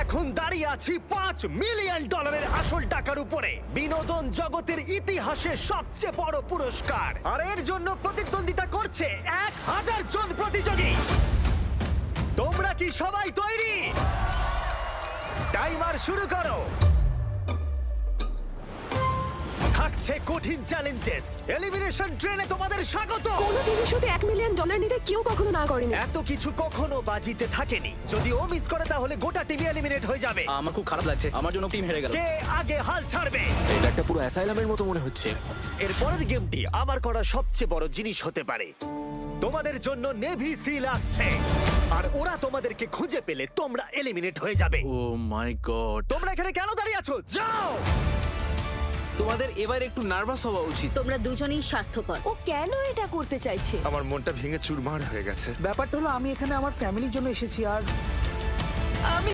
এখন দাঁড়িয়ে আছি $5 মিলিয়ন আসল টাকার উপরে, বিনোদন জগতের ইতিহাসে সবচেয়ে বড় পুরস্কার। আর এর জন্য প্রতিদ্বন্দ্বিতা করছে 1000 জন প্রতিযোগী। তোমরা কি সবাই তৈরি? টাইমার শুরু করো। থাকছে কঠিন চ্যালেঞ্জেস, এলিমিনেশন ট্রেনে তোমাদের স্বাগত। কোনো টিভি শোতে $1 মিলিয়ন নিতে কেউ কখনো না করেনি। এত কিছু কখনো বাজিতে থাকেনি। যদি ও মিস করে তাহলে গোটা টিম এলিমিনেট হয়ে যাবে। আমার খুব খারাপ লাগছে, আমার জন্য টিম হেরে গেল। কে আগে হাল ছাড়বে? এটা একটা পুরো অ্যাসাইলামের মতো মনে হচ্ছে। এর পরের গেমটি আমার করা সবচেয়ে বড় জিনিস হতে পারে। তোমাদের জন্য নেভি সিল আসছে, আর ওরা তোমাদেরকে খুঁজে পেলে তোমরা এলিমিনেট হয়ে যাবে। ও মাই গড, তোমরা এখানে কেন দাঁড়িয়ে আছো? যাও! তোমাদের এবার একটু নার্ভাস হওয়া উচিত। তোমরা দুজনেই স্বার্থপর। ও কেন এটা করতে চাইছে? আমার মনটা ভেঙে চুরমার হয়ে গেছে। ব্যাপারটা হলো আমি এখানে আমার ফ্যামিলির জন্য এসেছি আর আমি